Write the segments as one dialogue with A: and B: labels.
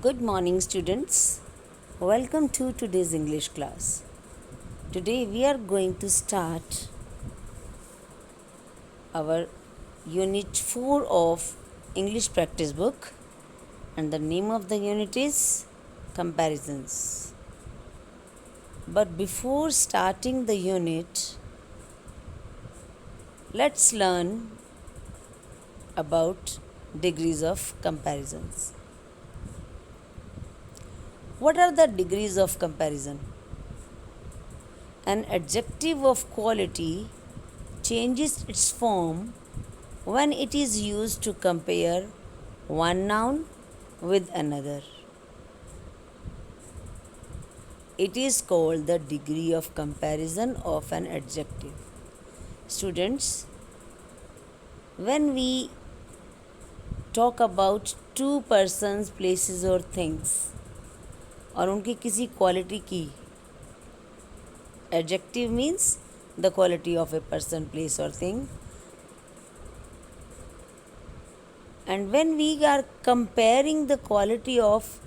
A: Good morning, students. Welcome to today's English class. Today we are going to start our Unit 4 of English Practice Book, and the name of the unit is Comparisons. But before starting the unit, let's learn about degrees of comparisons. What are the degrees of comparison? An adjective of quality changes its form when it is used to compare one noun with another. It is called the degree of comparison of an adjective. Students, when we talk about two persons, places or things और उनकी किसी quality की, adjective means the quality of a person, place or thing, and when we are comparing the quality of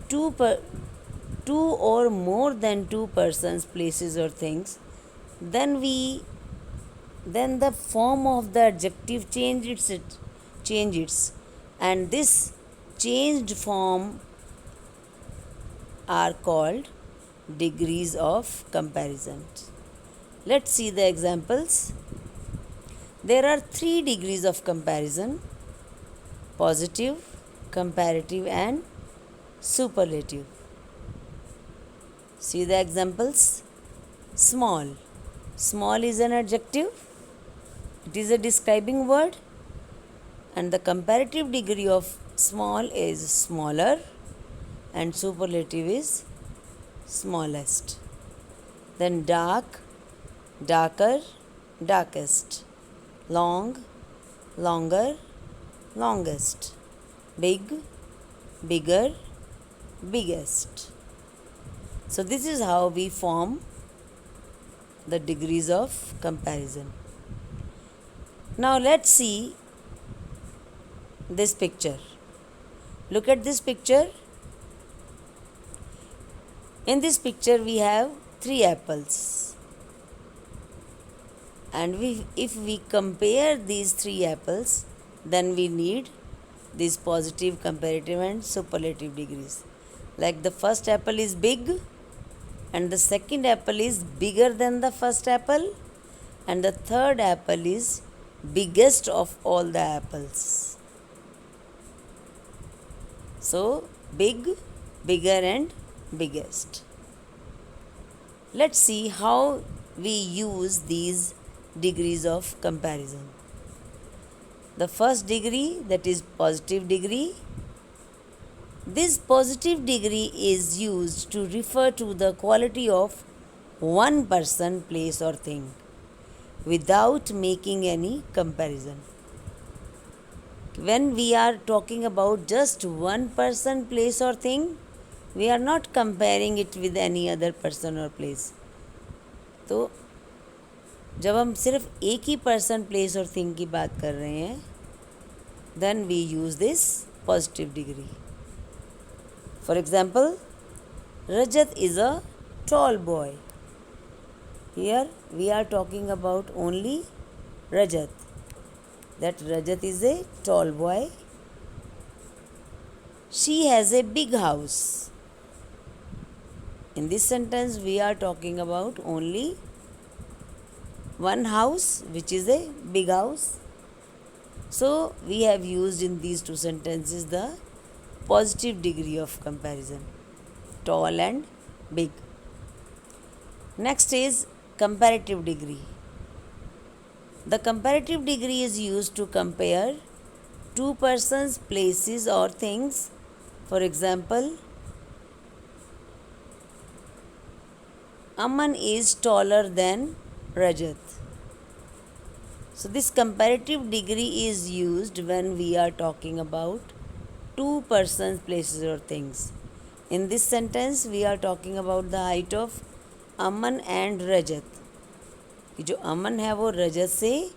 A: two or more than two persons, places or things, then the form of the adjective changes, and this changed form are called degrees of comparison. Let's see the examples. There are 3 degrees of comparison: positive, comparative and superlative. See the examples. Small. Small is an adjective. It is a describing word, and the comparative degree of small is smaller and superlative is smallest. Then dark, darker, darkest. Long, longer, longest. Big, bigger, biggest. So this is how we form the degrees of comparison. Now let's see this picture. Look at this picture. In this picture we have 3 apples. And if we compare these 3 apples, then we need these positive, comparative and superlative degrees. Like the first apple is big, and the second apple is bigger than the first apple, and the third apple is biggest of all the apples. So big, bigger and biggest. Let's see how we use these degrees of comparison. The first degree, that is positive degree. This positive degree is used to refer to the quality of one person, place or thing without making any comparison. When we are talking about just one person, place or thing, we are not comparing it with any other person or place. तो जब हम सिर्फ एक ही person, place और thing की बात कर रहे हैं, then we use this positive degree. For example, Rajat is a tall boy. Here we are talking about only Rajat. That Rajat is a tall boy. She has a big house. In this sentence we are talking about only one house, which is a big house. So we have used in these 2 sentences the positive degree of comparison, tall and big. Next is comparative degree. The comparative degree is used to compare two persons, places or things. For example, Aman is taller than Rajat. So this comparative degree is used when we are talking about two persons, places or things. In this sentence we are talking about the height of Aman and Rajat. कि जो अमन है वो रजत से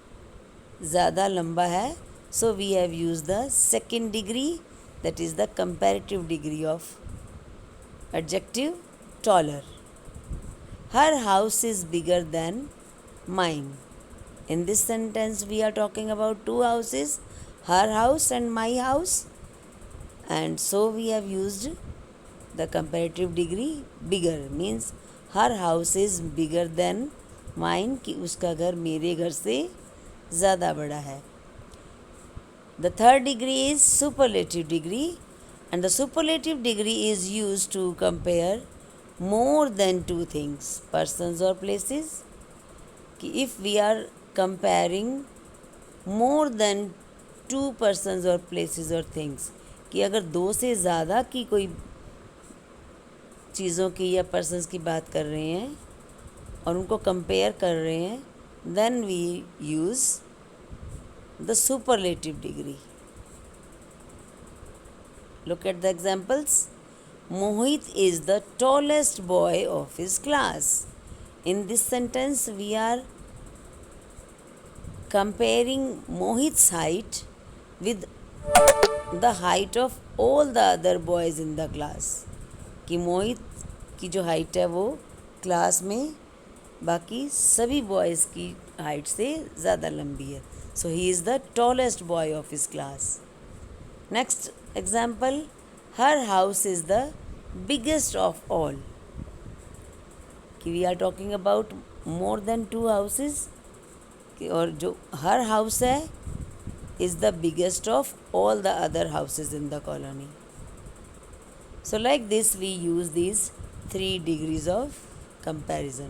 A: ज़्यादा लंबा है, so we have used the second degree that is the comparative degree of adjective taller. Her house is bigger than mine. In this sentence, we are talking about two houses, her house and my house, and so we have used the comparative degree bigger, means her house is bigger than mine, कि उसका घर मेरे घर से ज़्यादा बड़ा है. The third degree is superlative degree, and the superlative degree is used to compare more than two things, persons or places. कि if we are comparing more than two persons or places or things, कि अगर दो से ज़्यादा की कोई चीज़ों की या पर्सन्स की बात कर रहे हैं और उनको कंपेयर कर रहे हैं, then we use the superlative degree. Look at the examples. Mohit is the tallest boy of his class. In this sentence, we are comparing Mohit's height with the height of all the other boys in the class. कि मोहित की जो height है वो class में बाकी सभी boys की height से ज़्यादा लंबी है. So he is the tallest boy of his class. Next example, her house is the biggest of all. कि we are talking about more than two houses, और जो हर हाउस है is the biggest of all the other houses in the colony. So like this we use these 3 degrees of comparison.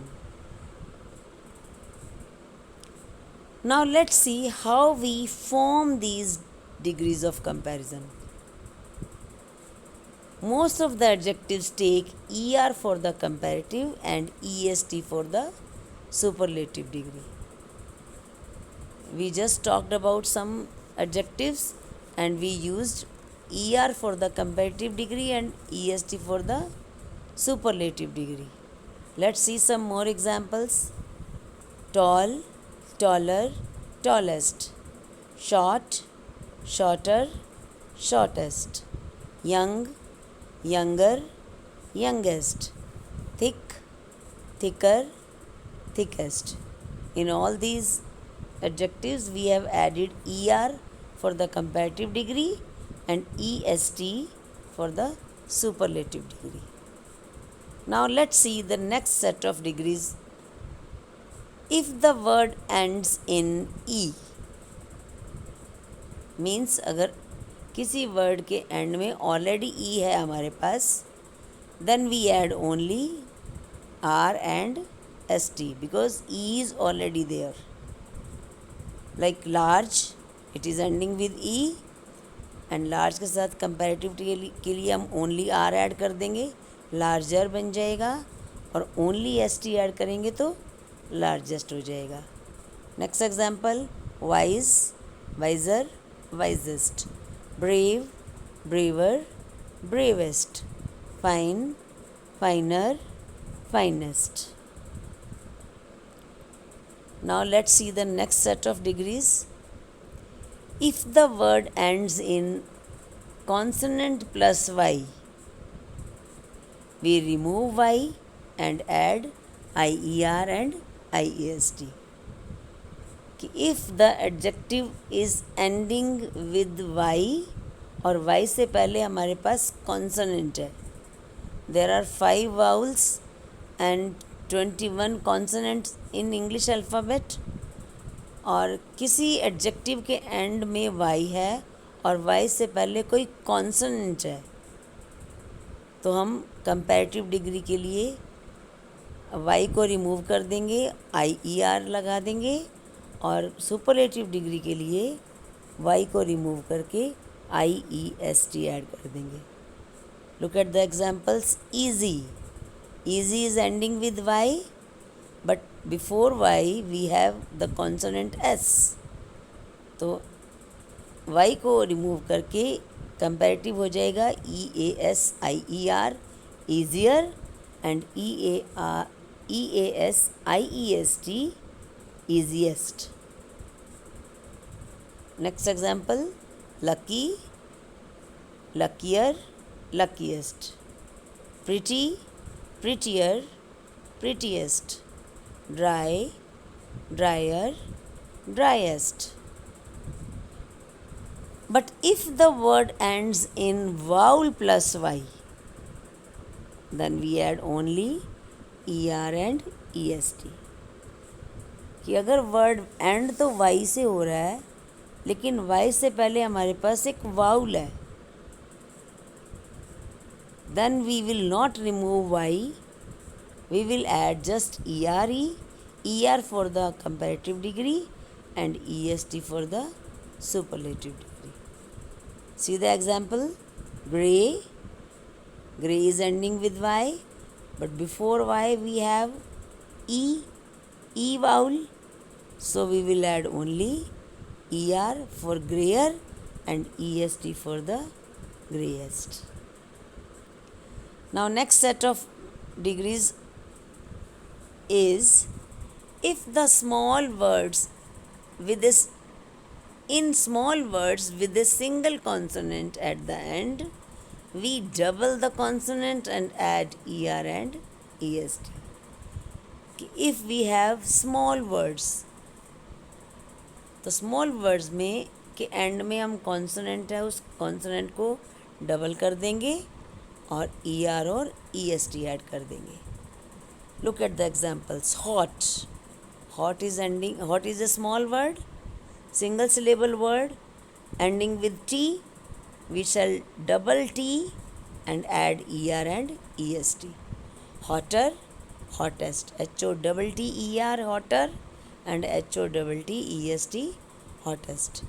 A: Now let's see how we form these degrees of comparison. Most of the adjectives take ER for the comparative and EST for the superlative degree. We just talked about some adjectives and we used ER for the comparative degree and EST for the superlative degree. Let's see some more examples. Tall, taller, tallest. Short, shorter, shortest. Young, younger, youngest. Thick, thicker, thickest. In all these adjectives, we have added ER for the comparative degree and EST for the superlative degree. Now let's see the next set of degrees. If the word ends in E, means अगर किसी word के and में already E है हमारे पास, then we add only R and ST because E is already there. Like large, it is ending with E, and large के साथ comparative के लिए हम ओनली आर ऐड कर देंगे, लार्जर बन जाएगा, और ओनली एस टी ऐड करेंगे तो लार्जेस्ट हो जाएगा. Next example, wise, wiser, wisest. Brave, braver, bravest. Fine, finer, finest. Now let's see the next set of degrees. If the word ends in consonant plus Y, we remove Y and add IER and IEST. If the adjective is ending with Y और Y से पहले हमारे पास consonant है, there are 5 vowels and 21 consonants in English alphabet, और किसी adjective के and में Y है और वाई से पहले कोई कॉन्सोनेंट है, तो हम कंपैरेटिव डिग्री के लिए वाई को रिमूव कर देंगे, IER लगा देंगे, और सुपरलेटिव डिग्री के लिए वाई को रिमूव करके IEST ऐड कर देंगे. Look at the examples. Easy, easy is ending with Y, but before Y we have the consonant S. तो Y को रिमूव करके कंपैरेटिव हो जाएगा EASIER, easier, and EASIEST, easiest. Next example, lucky, luckier, luckiest. Pretty, prettier, prettiest. Dry, drier, driest. But if the word ends in vowel plus y, then we add only er and est. कि अगर word and तो Y से हो रहा है लेकिन Y से पहले हमारे पास एक वाउल है, then we will not remove Y, we will add just E R for the comparative degree and E S T for the superlative degree. See the example. Grey, gray is ending with y, but before y we have e vowel, so we will add only er for grayer and est for the greyest. Now next set of degrees is if the small words with this in small words with a single consonant at the end, we double the consonant and add er and est. If we have small words, तो small words में के and में हम consonant है उस consonant को double कर देंगे और ई आर और ई एस टी ऐड कर देंगे. Look at the examples. Hot, hot is ending, hot is a small word, single syllable word ending with T, we shall double T and add ER and EST. Hotter, hottest, HOTTER, hotter, and HOTTEST, hottest.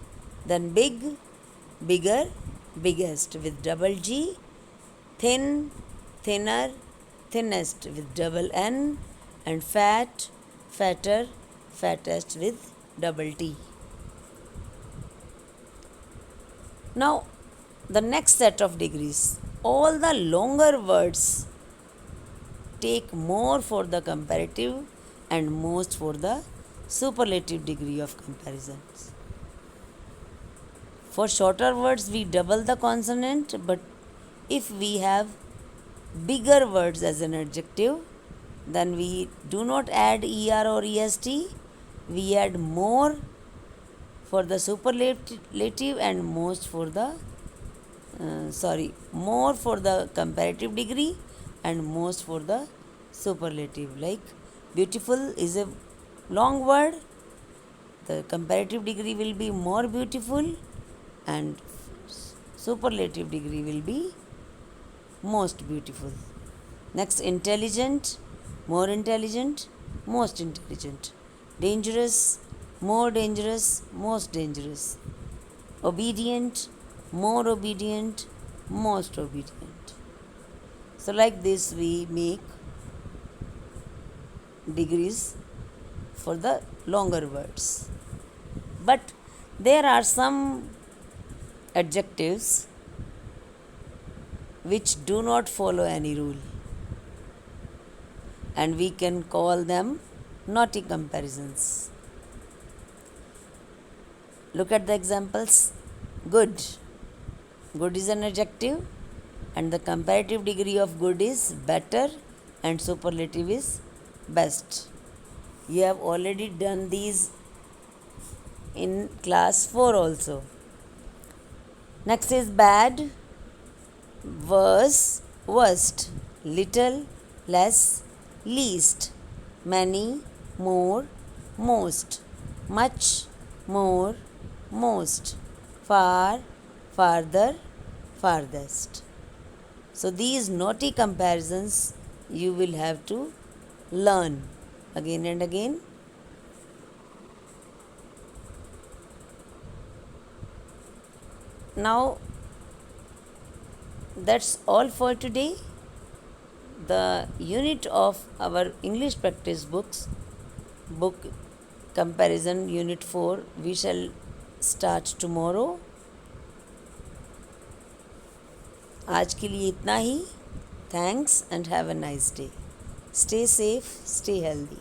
A: Then big, bigger, biggest with double G. Thin, thinner, thinnest with double N. And fat, fatter, fattest with double T. Now, the next set of degrees. All the longer words take more for the comparative and most for the superlative degree of comparisons. For shorter words, we double the consonant, but if we have bigger words as an adjective, then we do not add er or est, we add more for the superlative and most for the more for the comparative degree and most for the superlative. Like beautiful is a long word, the comparative degree will be more beautiful and superlative degree will be most beautiful. Next, intelligent, more intelligent, most intelligent. Dangerous, more dangerous, most dangerous. Obedient, more obedient, most obedient. So like this we make degrees for the longer words. But there are some adjectives which do not follow any rule, and we can call them naughty comparisons. Look at the examples. Good. Good is an adjective and the comparative degree of good is better and superlative is best. You have already done these in class 4 also. Next is bad, worse, worst, little, less, least, many, more, most, much, more, most, far, farther, farthest. So these naughty comparisons you will have to learn again and again. Now that's all for today. The unit of our English practice book comparison unit 4 we shall start tomorrow. आज के लिए इतना ही. Thanks and have a nice day. Stay safe, stay healthy.